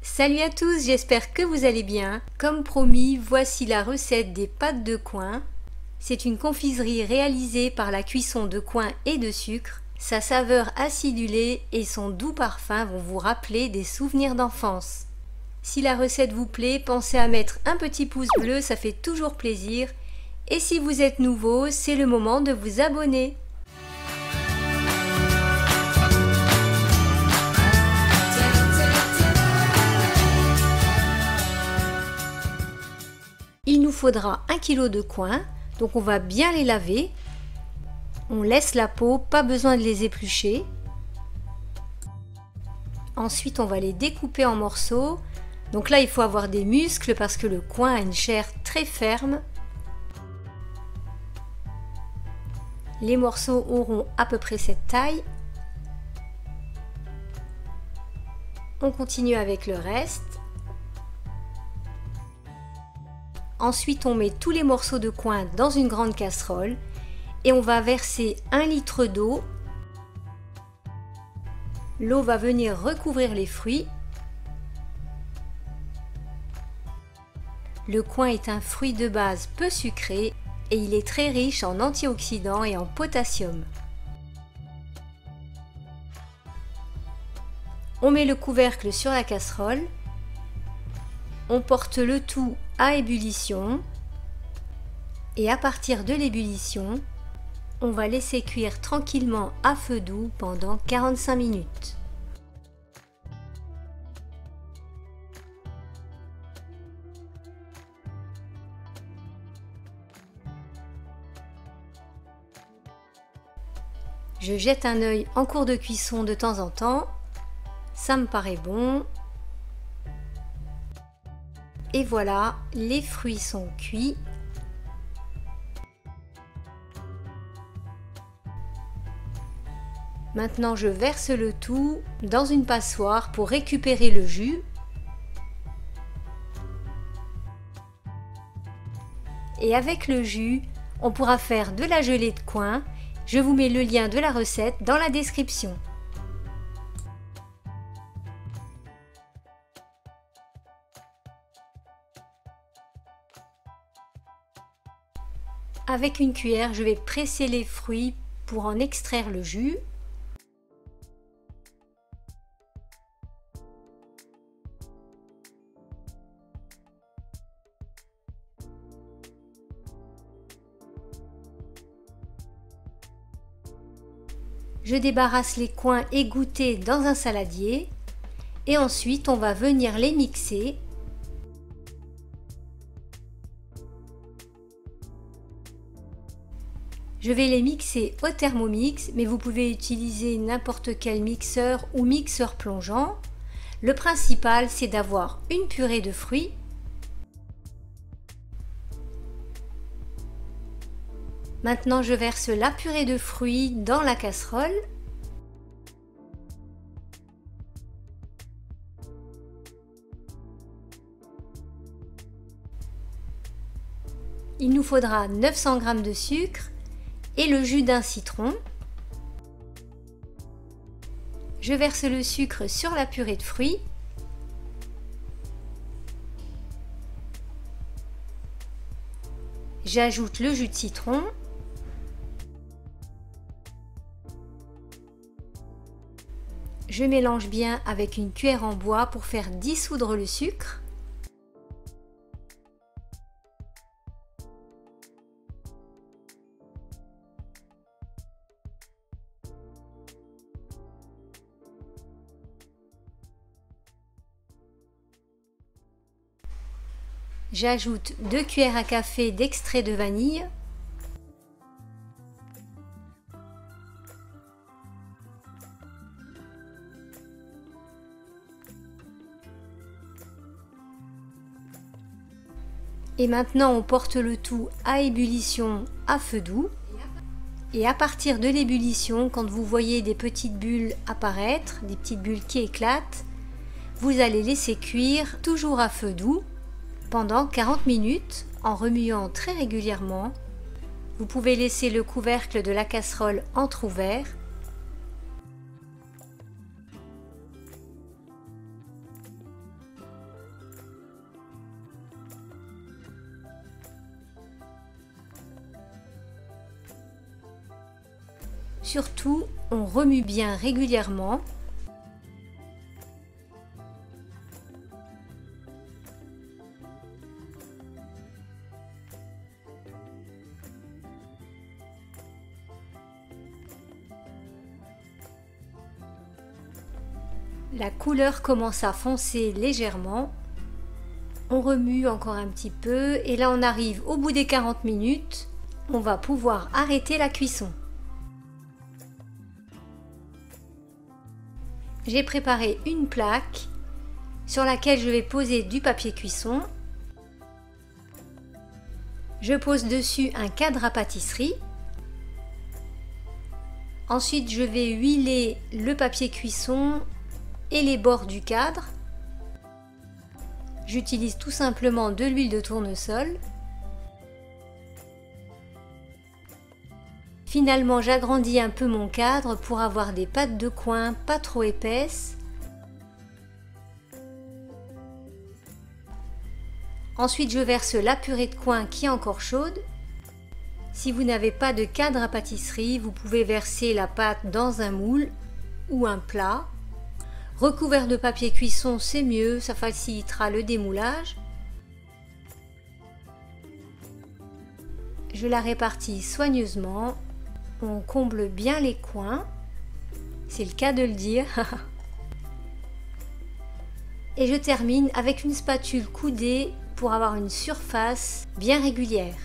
Salut à tous, j'espère que vous allez bien. Comme promis, voici la recette des pâtes de coing. C'est une confiserie réalisée par la cuisson de coing et de sucre. Sa saveur acidulée et son doux parfum vont vous rappeler des souvenirs d'enfance. Si la recette vous plaît, pensez à mettre un petit pouce bleu, ça fait toujours plaisir. Et si vous êtes nouveau, c'est le moment de vous abonner. Il nous faudra 1 kg de coing, donc on va bien les laver. On laisse la peau, pas besoin de les éplucher. Ensuite, on va les découper en morceaux. Donc là, il faut avoir des muscles parce que le coing a une chair très ferme. Les morceaux auront à peu près cette taille. On continue avec le reste. Ensuite, on met tous les morceaux de coing dans une grande casserole et on va verser 1 litre d'eau. L'eau va venir recouvrir les fruits. Le coing est un fruit de base peu sucré et il est très riche en antioxydants et en potassium. On met le couvercle sur la casserole. On porte le tout à ébullition et à partir de l'ébullition, on va laisser cuire tranquillement à feu doux pendant 45 minutes. Je jette un œil en cours de cuisson de temps en temps, ça me paraît bon. Et voilà, les fruits sont cuits. Maintenant, je verse le tout dans une passoire pour récupérer le jus. Et avec le jus, on pourra faire de la gelée de coing. Je vous mets le lien de la recette dans la description. Avec une cuillère, je vais presser les fruits pour en extraire le jus. Je débarrasse les coings égouttés dans un saladier et ensuite on va venir les mixer. Je vais les mixer au Thermomix, mais vous pouvez utiliser n'importe quel mixeur ou mixeur plongeant. Le principal, c'est d'avoir une purée de fruits. Maintenant, je verse la purée de fruits dans la casserole. Il nous faudra 900 g de sucre et le jus d'un citron. Je verse le sucre sur la purée de fruits. J'ajoute le jus de citron. Je mélange bien avec une cuillère en bois pour faire dissoudre le sucre. J'ajoute 2 cuillères à café d'extrait de vanille. Et maintenant, on porte le tout à ébullition à feu doux. Et à partir de l'ébullition, quand vous voyez des petites bulles apparaître, des petites bulles qui éclatent, vous allez laisser cuire toujours à feu doux pendant 40 minutes en remuant très régulièrement. Vous pouvez laisser le couvercle de la casserole entrouvert. Surtout, on remue bien régulièrement. La couleur commence à foncer légèrement. On remue encore un petit peu et là on arrive au bout des 40 minutes. On va pouvoir arrêter la cuisson. J'ai préparé une plaque sur laquelle je vais poser du papier cuisson. Je pose dessus un cadre à pâtisserie. Ensuite, je vais huiler le papier cuisson et les bords du cadre. J'utilise tout simplement de l'huile de tournesol. Finalement, j'agrandis un peu mon cadre pour avoir des pâtes de coin pas trop épaisses. Ensuite, je verse la purée de coin qui est encore chaude. Si vous n'avez pas de cadre à pâtisserie, vous pouvez verser la pâte dans un moule ou un plat. Recouvert de papier cuisson, c'est mieux, ça facilitera le démoulage. Je la répartis soigneusement. On comble bien les coins. C'est le cas de le dire. Et je termine avec une spatule coudée pour avoir une surface bien régulière.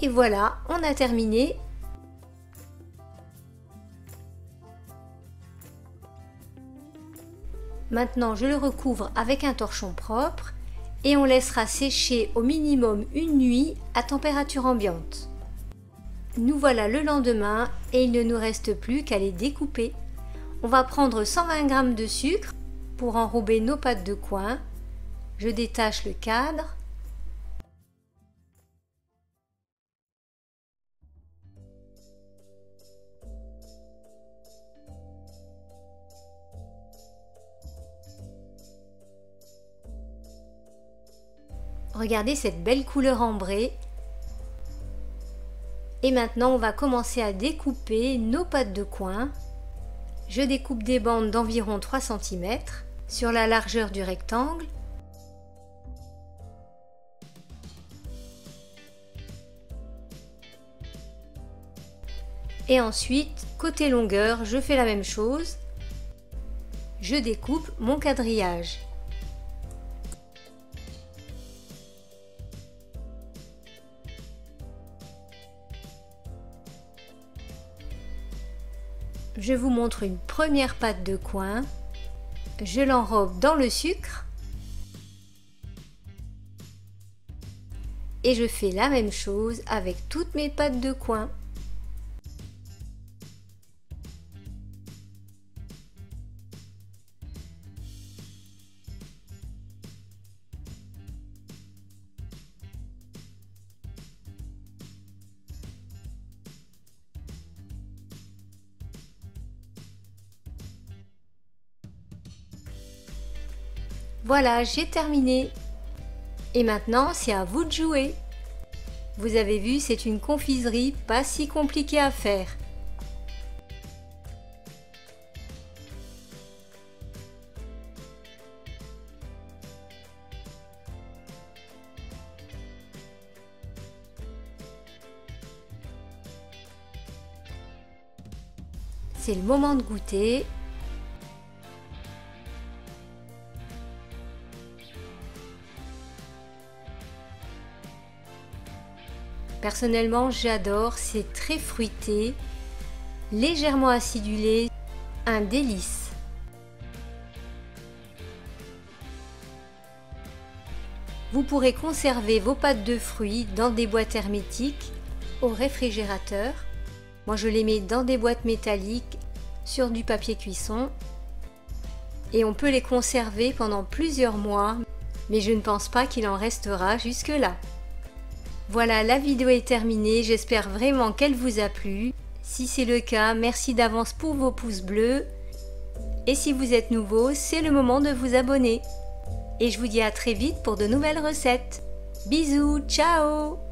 Et voilà, on a terminé. Maintenant, je le recouvre avec un torchon propre et on laissera sécher au minimum une nuit à température ambiante. Nous voilà le lendemain et il ne nous reste plus qu'à les découper. On va prendre 120 g de sucre pour enrober nos pâtes de coin. Je détache le cadre. Regardez cette belle couleur ambrée. Et maintenant, on va commencer à découper nos pâtes de coin. Je découpe des bandes d'environ 3 cm sur la largeur du rectangle. Et ensuite, côté longueur, je fais la même chose. Je découpe mon quadrillage. Je vous montre une première pâte de coin. Je l'enrobe dans le sucre. Et je fais la même chose avec toutes mes pâtes de coin. Voilà, j'ai terminé. Et maintenant, c'est à vous de jouer. Vous avez vu, c'est une confiserie pas si compliquée à faire. C'est le moment de goûter. Personnellement, j'adore, c'est très fruité, légèrement acidulé, un délice. Vous pourrez conserver vos pâtes de fruits dans des boîtes hermétiques au réfrigérateur. Moi, je les mets dans des boîtes métalliques sur du papier cuisson et on peut les conserver pendant plusieurs mois, mais je ne pense pas qu'il en restera jusque-là. Voilà, la vidéo est terminée, j'espère vraiment qu'elle vous a plu. Si c'est le cas, merci d'avance pour vos pouces bleus. Et si vous êtes nouveau, c'est le moment de vous abonner. Et je vous dis à très vite pour de nouvelles recettes. Bisous, ciao!